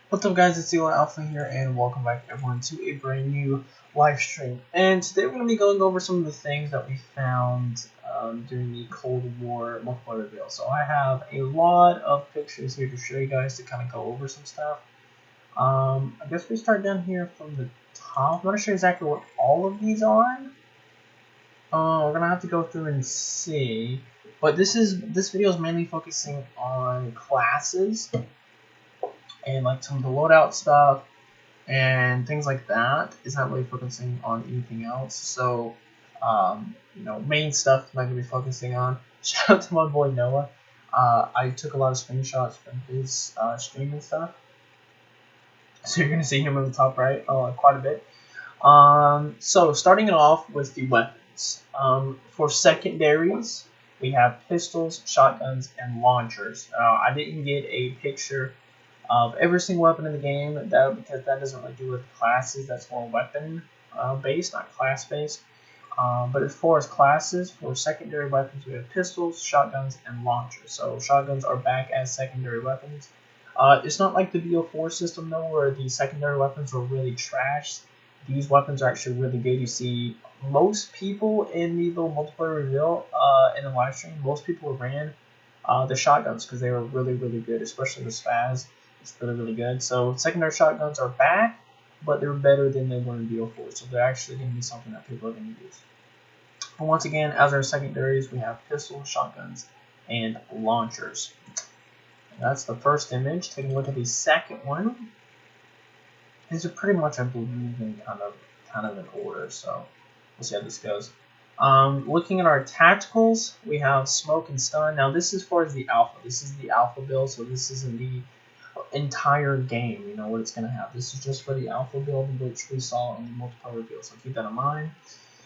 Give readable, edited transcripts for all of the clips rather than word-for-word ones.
What's up guys, it's Eli Alpha here and welcome back everyone to a brand new live stream. And today we're going to be going over some of the things that we found during the Cold War multiplayer reveal. So I have a lot of pictures here to show you guys to kind of go over some stuff. I guess we start down here from the top. I'm not sure exactly what all of these are. We're going to have to go through and see. But this video is mainly focusing on classes and like some of the loadout stuff and things like that. It's not really focusing on anything else. So, main stuff I'm not gonna be focusing on. Shout out to my boy Noah. I took a lot of screenshots from his stream and stuff. So you're gonna see him in the top right quite a bit. So starting it off with the weapons. For secondaries, we have pistols, shotguns, and launchers. I didn't get a picture of every single weapon in the game, because that doesn't really do with classes. That's more weapon based, not class based. But as far as classes, for secondary weapons, we have pistols, shotguns, and launchers. So shotguns are back as secondary weapons. It's not like the BO4 system though, where the secondary weapons were really trash. These weapons are actually really good. You see most people in the little multiplayer reveal in the live stream, most people ran the shotguns because they were really, really good, especially the Spaz. It's really, really good. So secondary shotguns are back, but they're better than they were in BO4. So they're actually going to be something that people are going to use. But once again, as our secondaries, we have pistols, shotguns, and launchers. And that's the first image. Taking a look at the second one. These are pretty much, I believe, in kind of in order. So we'll see how this goes. Looking at our tacticals, we have smoke and stun. Now this is as far as the alpha. This is the alpha build, so this isn't the entire game, you know, what it's going to have. This is just for the alpha build, which we saw in the multiplayer reveal, so keep that in mind.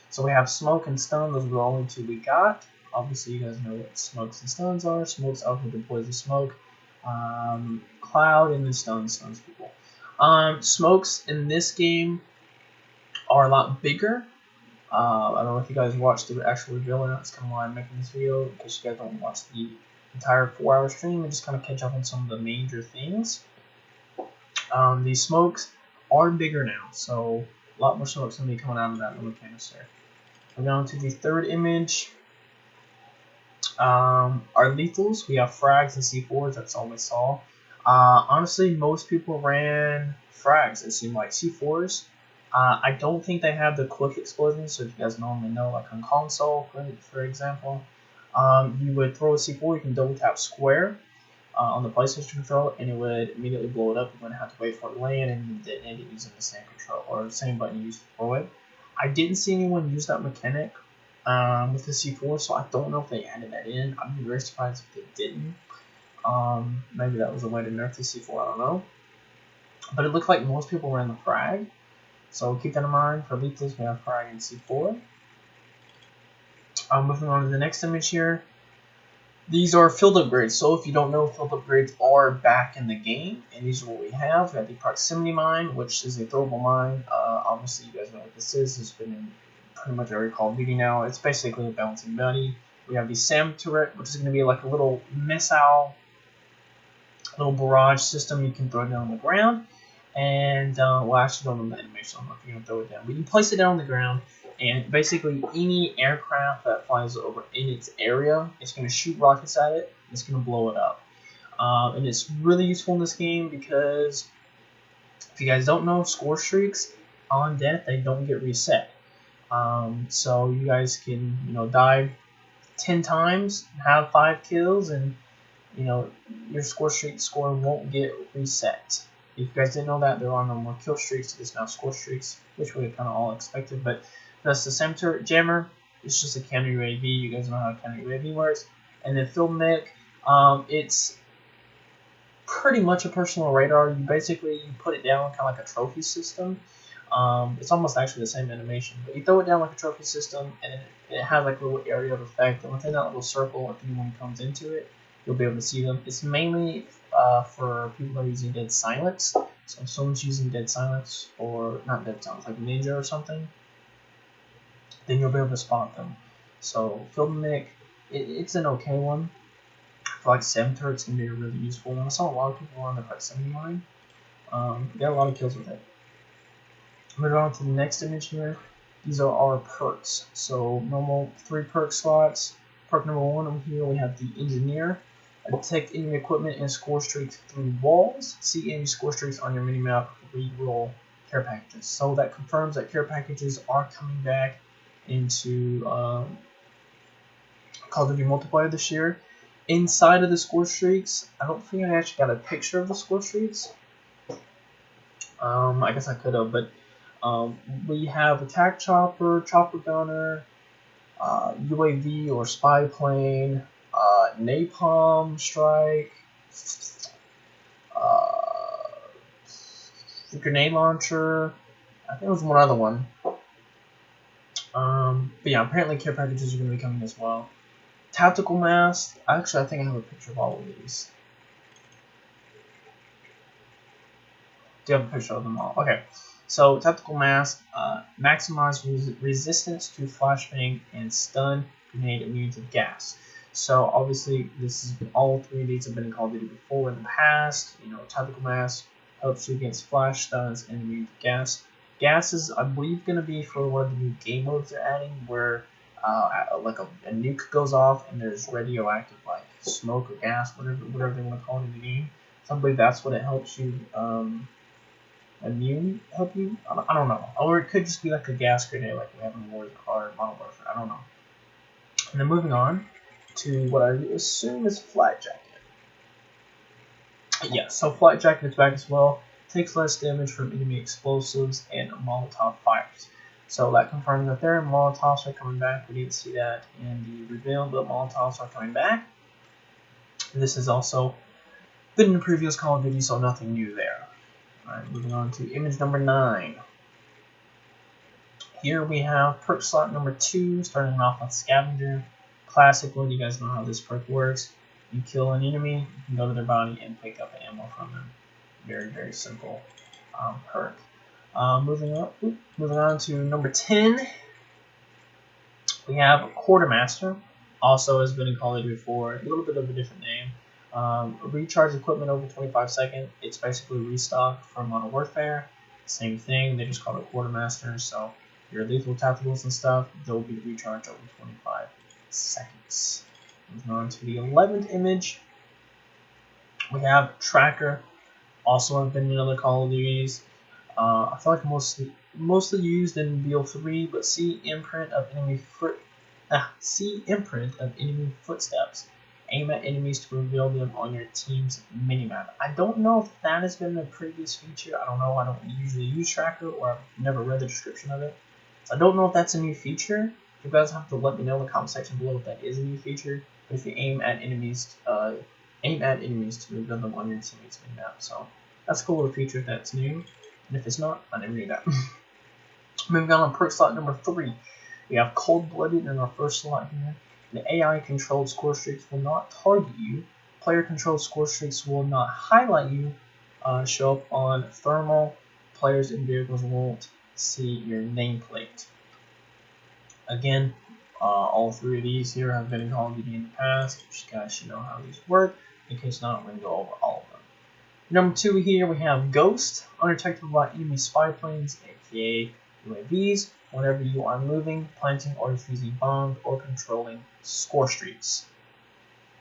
So we have smoke and stun. Those are the only two we got. Obviously, you guys know what smokes and stuns are. Smokes alpha deploys the smoke. Cloud and then stuns people. Smokes in this game are a lot bigger. I don't know if you guys watched the actual reveal or not. That's kind of why I'm making this video, in case you guys don't watch the entire 4-hour stream and just kind of catch up on some of the major things. These smokes are bigger now, so a lot more smokes going to be coming out of that little canister. We're going to the third image. Our lethals, we have frags and C4s. That's all we saw. Honestly, most people ran frags. It seemed like C4s. I don't think they have the quick explosions, so if you guys normally know, like on console, for example, you would throw a C4, you can double tap square on the PlayStation control, and it would immediately blow it up. You wouldn't have to wait for it to land, and you detonate it using the same control, or the same button you used to throw it. I didn't see anyone use that mechanic with the C4, so I don't know if they added that in. I'd be very surprised if they didn't. Maybe that was a way to nerf the C4, I don't know. But it looked like most people ran the frag. So keep that in mind. For lethals, we have frag and C4. Moving on to the next image here. These are field upgrades. So if you don't know, field upgrades are back in the game, and these are what we have. We have the proximity mine, which is a throwable mine. Obviously, you guys know what this is. It's been in pretty much every Call of Duty now. It's basically a bouncing buddy. We have the SAM turret, which is going to be like a little missile, little barrage system you can throw down on the ground. And well, I actually don't know the animation. I don't know if you're going to throw it down. But you can place it down on the ground, and basically any aircraft that flies over in its area, it's going to shoot rockets at it. And it's going to blow it up. And it's really useful in this game because if you guys don't know, score streaks on death, they don't get reset. So you guys can, die 10 times, have 5 kills, and your score won't get reset. If you guys didn't know that, there are no more kill streaks. There's now score streaks, which we kind of all expected. But that's the SAM turret jammer. It's just a counter UAV. You guys know how a counter UAV works. And then field mech, it's pretty much a personal radar. You basically put it down kind of like a trophy system. It's almost actually the same animation, but you throw it down like a trophy system, and it has like a little area of effect. And within that little circle, if anyone comes into it, you'll be able to see them. It's mainly for people that are using Dead Silence. So if someone's using Dead Silence, or not Dead Silence, like Ninja or something, then you'll be able to spot them. So Field Mech, it's an okay one. For like 7 turrets, can be a really useful one. I saw a lot of people on the proximity mine. Got a lot of kills with it. Moving on to the next image here. These are our perks. So normal 3 perk slots. Perk number 1 over here we have the Engineer. Detect enemy equipment and score streaks through walls. See enemy score streaks on your minimap. Reroll care packages. So that confirms that care packages are coming back into Call of Duty multiplayer this year. Inside of the score streaks, I don't think I actually got a picture of the score streaks. I guess I could have, but we have attack chopper, chopper gunner, UAV or spy plane, napalm strike, grenade launcher. I think there was one other one. But yeah, apparently care packages are going to be coming as well. Tactical mask. Actually, I think I have a picture of all of these. Do you have a picture of them all? Okay. So, tactical mask, maximize resistance to flashbang and stun grenade immune to gas. So, obviously, this has been all 3 of these have been in Call of Duty before in the past. You know, tactical mask helps you against flash, stuns, and immune to gas. Gas is, I believe, going to be for one of the new game modes they're adding, where like a nuke goes off and there's radioactive like smoke or gas, whatever they want to call it in the game. So I believe that's what it helps you. Immune help you? I don't know. Or it could just be like a gas grenade like we have in Modern Warfare. I don't know. And then moving on to what I assume is Flight Jacket. Yeah, so Flight Jacket is back as well. Takes less damage from enemy explosives and Molotov fires. So that confirms that their Molotovs are coming back. We didn't see that in the reveal, but Molotovs are coming back. This is also been in the previous Call of Duty, so nothing new there. Alright, moving on to image number 9. Here we have perk slot number 2, starting off with Scavenger Classic one. You guys know how this perk works. You kill an enemy, you can go to their body and pick up ammo from them. Very, very simple perk. Moving on to number 10. We have Quartermaster. Also has been in Call of Duty before, a little bit of a different name. Recharge equipment over 25 seconds. It's basically restock from Modern Warfare. Same thing, they just call it Quartermaster. So your lethal tacticals and stuff, they'll be recharged over 25 seconds. Moving on to the 11th image, we have Tracker. Also have been in other Call of Duties. I feel like mostly used in BO3, but see imprint of enemy footsteps. Aim at enemies to reveal them on your team's minimap. I don't know if that has been a previous feature. I don't know. I don't usually use Tracker, or I've never read the description of it. So I don't know if that's a new feature. You guys have to let me know in the comment section below if that is a new feature. But if you aim at enemies to reveal them on your team's minimap. So that's a cool little feature if that's new. And if it's not, I never knew that. Moving on perk slot number 3. We have Cold-Blooded in our first slot here. The AI-controlled score streaks will not target you. Player-controlled score streaks will not highlight you. Show up on thermal. Players and vehicles won't see your nameplate. Again, all 3 of these here have been in Call of Duty in the past. You guys should know how these work. In case not, we're going to go over all of them. Number 2 here, we have Ghost, undetectable by enemy spy planes, aka UAVs, whenever you are moving, planting, or defusing bombs, or controlling score streaks.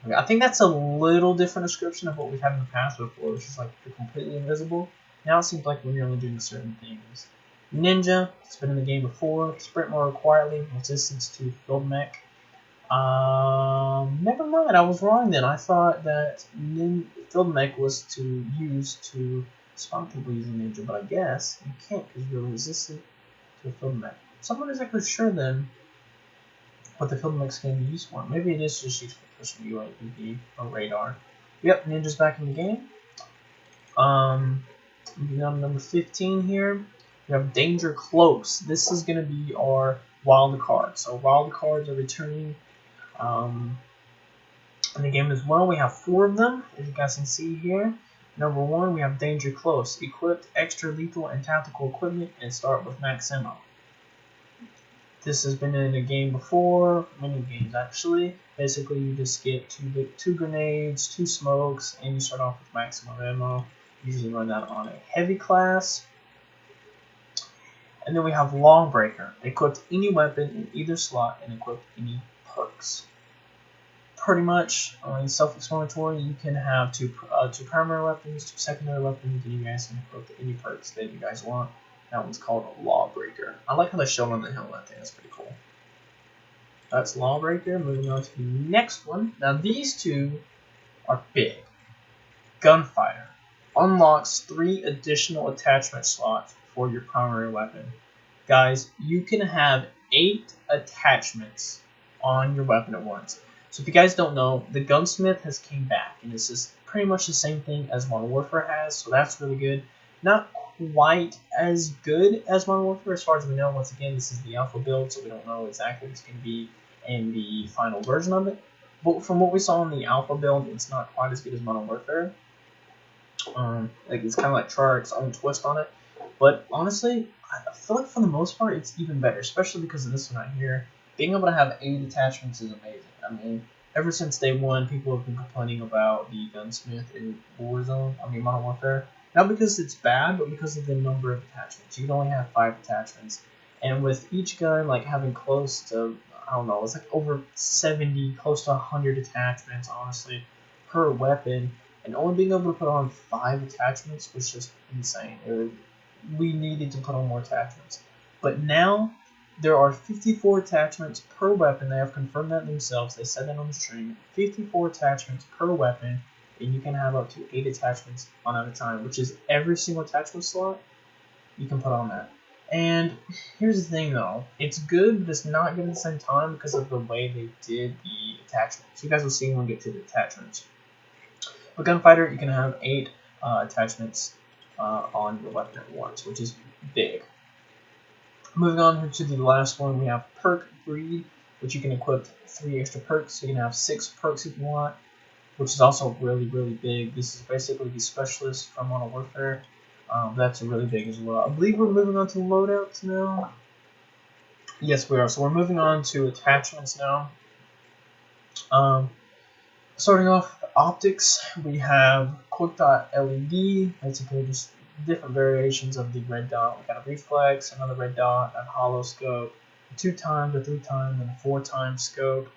Okay, I think that's a little different description of what we've had in the past before, which is like you're completely invisible. Now it seems like when you're only doing certain things. Ninja, it's been in the game before, sprint more quietly, resistance to field mech. Never mind, I was wrong then. I thought that field mech was to use to spawn people using ninja, but I guess you can't because you're resistant to a field mech. So I'm not exactly sure then what the field mech's going to be used for. Maybe it is just used for pushing UAV or radar. Yep, ninja's back in the game. Moving on to number 15 here. We have Danger Close. This is going to be our wild card. So wild cards are returning in the game as well. We have 4 of them, as you guys can see here. Number 1, we have Danger Close. Equip extra lethal and tactical equipment and start with max ammo. This has been in a game before, many games actually. Basically, you just get 2 grenades, 2 smokes, and you start off with maximum ammo. Usually run that on a heavy class. And then we have Longbreaker. Equipped any weapon in either slot and equipped any perks. Pretty much self-explanatory. You can have two primary weapons, 2 secondary weapons, and you guys can equip any perks that you guys want. That one's called a Lawbreaker. I like how they show it on the helmet. I think that's pretty cool. That's Lawbreaker. Moving on to the next one. Now these two are big. Gunfighter unlocks 3 additional attachment slots for your primary weapon. Guys, you can have 8 attachments on your weapon at once. So if you guys don't know, the Gunsmith has came back, and this is pretty much the same thing as Modern Warfare has, so that's really good. Not quite as good as Modern Warfare as far as we know. Once again, this is the alpha build, so we don't know exactly what's going to be in the final version of it. But from what we saw in the alpha build, it's not quite as good as Modern Warfare. Like it's kind of like try its own twist on it. But honestly, I feel like for the most part, it's even better, especially because of this one right here. Being able to have 8 attachments is amazing. I mean, ever since day one, people have been complaining about the Gunsmith in Modern Warfare. Not because it's bad, but because of the number of attachments. You can only have 5 attachments. And with each gun like having close to, I don't know, it's like over 70, close to 100 attachments, honestly, per weapon. And only being able to put on 5 attachments was just insane. We needed to put on more attachments. But now, there are 54 attachments per weapon. They have confirmed that themselves. They said that on the stream. 54 attachments per weapon, and you can have up to 8 attachments on at a time, which is every single attachment slot you can put on that. And here's the thing though, it's good, but it's not good at the same time because of the way they did the attachments. You guys will see when we get to the attachments. With Gunfighter, you can have 8 attachments on your weapon at once, which is big. Moving on to the last one, we have Perk Breed, which you can equip 3 extra perks. So you can have 6 perks if you want, which is also really, really big. This is basically the specialist from Modern Warfare. That's really big as well. I believe we're moving on to loadouts now. Yes, we are. So we're moving on to attachments now. Starting off with the optics, we have Quick Dot LED, basically just different variations of the red dot. We got a reflex, another red dot, a hollow scope, 2 times, a 3 times, and a 4 times scope.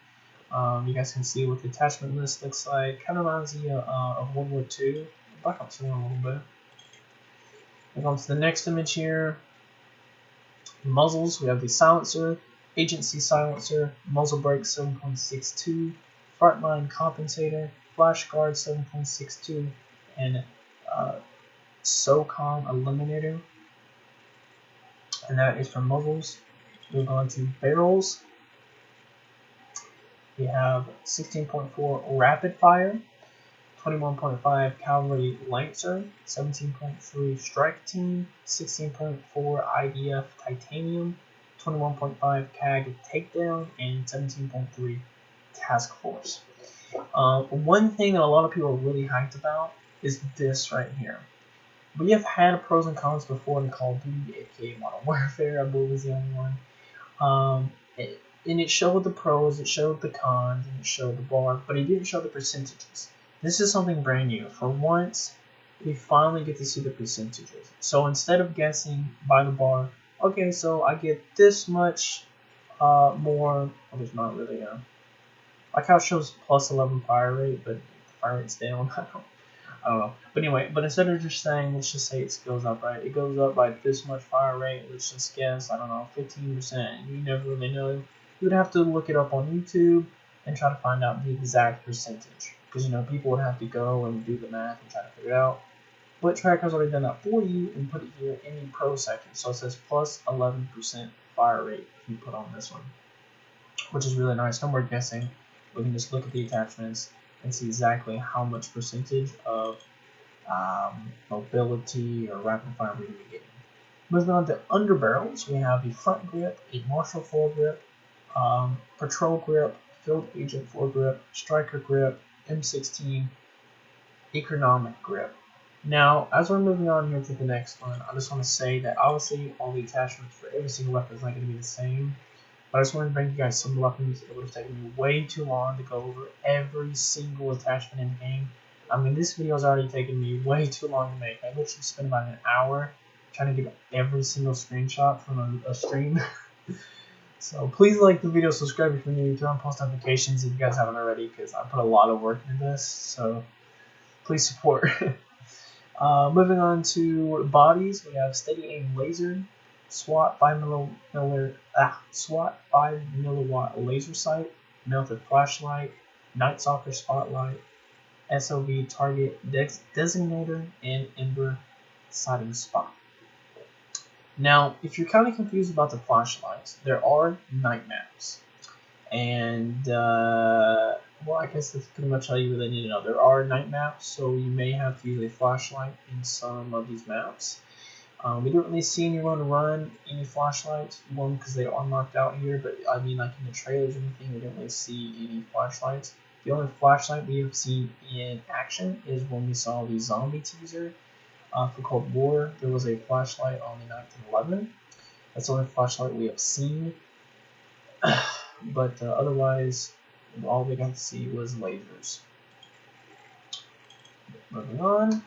You guys can see what the attachment list looks like. Kind of reminds me of World War II. Back up to one a little bit. Move on to the next image here. Muzzles, we have the silencer, agency silencer, muzzle brake 7.62, frontline compensator, flash guard 7.62, and SOCOM eliminator. And that is for muzzles. Move on to barrels. We have 16.4 rapid fire, 21.5 cavalry lancer, 17.3 strike team, 16.4 IDF titanium, 21.5 CAG takedown, and 17.3 task force. One thing that a lot of people are really hyped about is this right here. We have had pros and cons before in Call of Duty, aka Modern Warfare, I believe is the only one. And it showed the pros, it showed the cons, and it showed the bar, but it didn't show the percentages. This is something brand new. For once, we finally get to see the percentages. So instead of guessing by the bar, okay, so I get this much more, well, there's not really like how it shows plus 11 fire rate, but the fire rate's down. I don't know. But anyway, but instead of just saying, let's just say it goes up, right? It goes up by this much fire rate, let's just guess, I don't know, 15%. You never really know. You would have to look it up on YouTube and try to find out the exact percentage. Because, you know, people would have to go and do the math and try to figure it out. But Tracker's already done that for you and put it here in the pro section. So it says plus 11% fire rate if you put on this one, which is really nice. No more guessing. We can just look at the attachments and see exactly how much percentage of mobility or rapid fire we're going to be getting. Moving on to underbarrels, we have the front grip, a martial foregrip, patrol grip, field agent foregrip, striker grip, M16, economic grip. Now, as we're moving on here to the next one, I just want to say that obviously all the attachments for every single weapon is not going to be the same. But I just want to bring you guys some weapons. It would have taken me way too long to go over every single attachment in the game. I mean, this video has already taken me way too long to make. I literally spent about an hour trying to get every single screenshot from a stream. So please like the video, subscribe if you're new, turn on post notifications if you guys haven't already, because I put a lot of work into this. So please support. Moving on to bodies, we have steady aim laser, SWAT 5 milliwatt laser sight, melted flashlight, Night Stalker spotlight, SOV target designator, and Ember sighting spot. Now, if you're kind of confused about the flashlights, there are night maps, and well, I guess that's pretty much all you really need to know. There are night maps, so you may have to use a flashlight in some of these maps. We don't really see anyone run any flashlights, one, because they are marked out here, but I mean, like in the trailers or anything, we don't really see any flashlights. The only flashlight we have seen in action is when we saw the zombie teaser for Cold War. There was a flashlight on the 1911. That's the only flashlight we have seen. But otherwise, all we got to see was lasers. Moving on.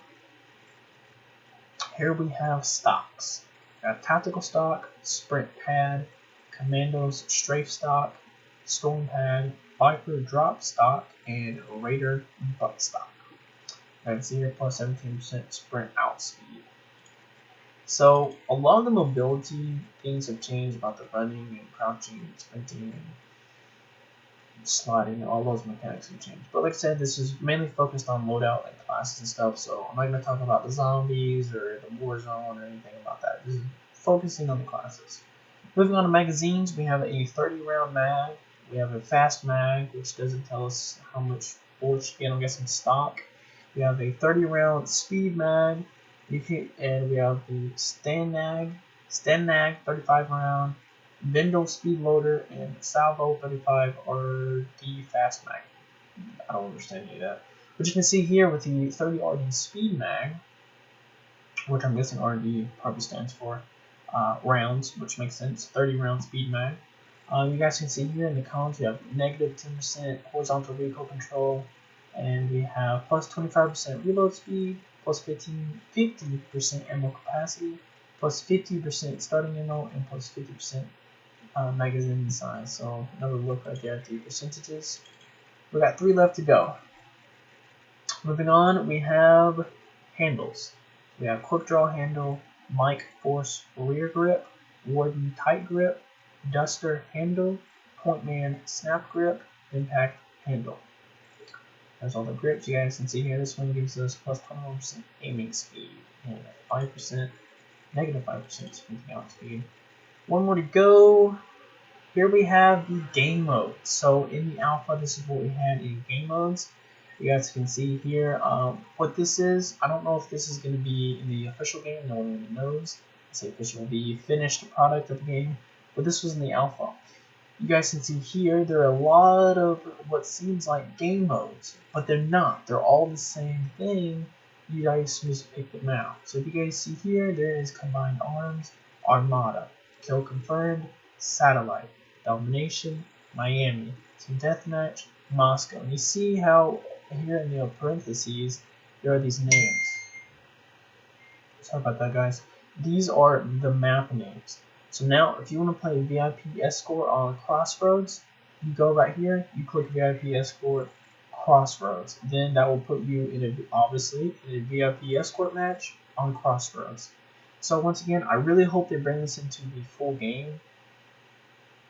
Here we have stocks. We have tactical stock, sprint pad, commandos strafe stock, storm pad, Viper drop stock, and Raider butt stock. That's here plus 17% sprint outspeed. So a lot of the mobility things have changed about the running and crouching and sprinting and sliding, and all those mechanics have changed. But like I said, this is mainly focused on loadout and classes and stuff, so I'm not going to talk about the zombies or the war zone or anything about that. This is focusing on the classes. Moving on to magazines, we have a 30-round mag. We have a fast mag, which doesn't tell us how much bullets you get, I'm guessing stock. We have a 30-round speed mag, and we have the stand nag 35-round, Vendel speed loader, and Salvo 35 are the fast mag. I don't understand any of that. But you can see here with the 30 RD speed mag, which I'm guessing RD probably stands for rounds, which makes sense. 30-round speed mag. You guys can see here in the columns we have negative 10% horizontal recoil control, and we have plus 25% reload speed, plus 50% ammo capacity, plus 50% starting ammo, and plus 50% magazine size. So another look right there at the percentages. We got 3 left to go. Moving on, we have handles. We have quick draw handle, Mike Force rear grip, Warden tight grip, Duster handle, Pointman snap grip, Impact handle. There's all the grips you guys can see here. This one gives us plus 21% aiming speed and 5%, negative 5% sprinting out speed. One more to go. Here we have the game mode. So in the alpha, this is what we had in game modes. You guys can see here what this is. I don't know if this is going to be in the official game. No one really knows. I say official, the finished product of the game. But this was in the alpha. You guys can see here there are a lot of what seems like game modes, but they're not. They're all the same thing. You guys just pick them out. So if you guys see here, there is Combined Arms, Armada, Kill Confirmed, Satellite, Domination, Miami, Team Deathmatch, Moscow. And you see how here in the parentheses there are these names. Sorry about that, guys. These are the map names. So now, if you want to play VIP Escort on Crossroads, you go right here, you click VIP Escort Crossroads. Then that will put you in obviously in a VIP Escort match on Crossroads. So once again, I really hope they bring this into the full game.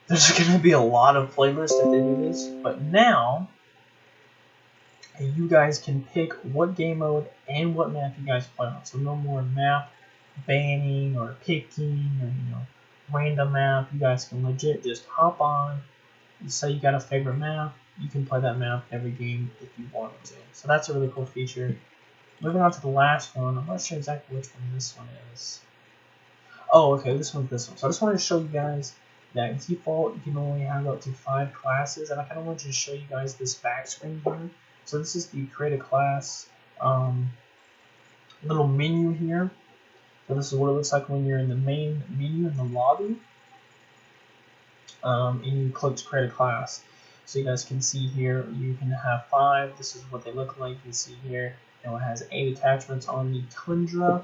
There's going to be a lot of playlists if they do this, but now you guys can pick what game mode and what map you guys play on. So no more map banning or picking or random map. You guys can legit just hop on. You say you got a favorite map, you can play that map every game if you wanted to. So that's a really cool feature. Moving on to the last one, I'm not sure exactly which one this one is. Oh, okay, this one. So I just wanted to show you guys that default you can only have up to 5 classes, and I kind of want to show you guys this back screen here. So this is the create a class little menu here. So this is what it looks like when you're in the main menu in the lobby, and you click to create a class. So you guys can see here, you can have 5. This is what they look like. You can see here, Now it has 8 attachments on the Tundra.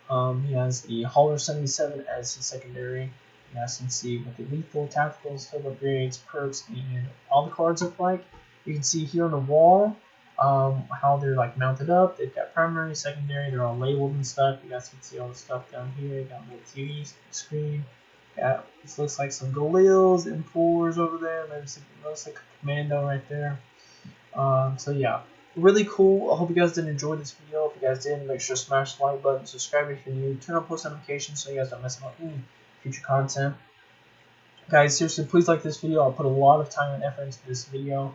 He has the Hauler 77 as his secondary. You guys can see what the lethal, tactical, skill upgrades, perks, and all the cards look like. You can see here on the wall how they're like mounted up. They've got primary, secondary, they're all labeled and stuff. You guys can see all the stuff down here. You got a little TV screen. Got this looks like some Galils and M4s over there. There's looks like a commando right there. So yeah, really cool. I hope you guys did enjoy this video. If you guys did, make sure to smash the like button, subscribe if you're new, turn on post notifications so you guys don't miss out on any future content. Guys, seriously, please like this video. I'll put a lot of time and effort into this video.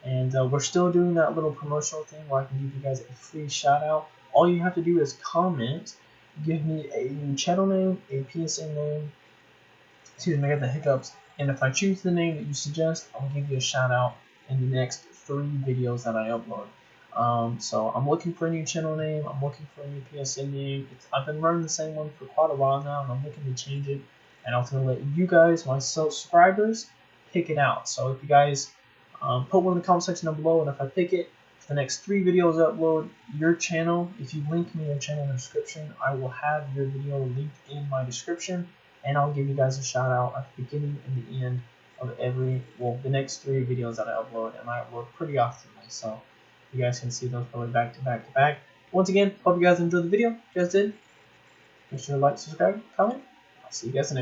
And we're still doing that little promotional thing where I can give you guys a free shout out. All you have to do is comment, give me a new channel name, a PSA name, excuse me, I got the hiccups, and if I choose the name that you suggest, I'll give you a shout out in the next 3 videos that I upload. So I'm looking for a new channel name, I'm looking for a new PSA name. I've been running the same one for quite a while now, and I'm looking to change it. And I was going to let you guys, my subscribers, pick it out. So if you guys put one in the comment section down below, and if I pick it, for the next 3 videos I upload, your channel, if you link me your channel in the description, I will have your video linked in my description, and I'll give you guys a shout out at the beginning and the end of the next 3 videos that I upload, and I upload pretty often, so you guys can see those probably back to back to back. Once again, hope you guys enjoyed the video. If you guys did, make sure to like, subscribe, comment. I'll see you guys in the next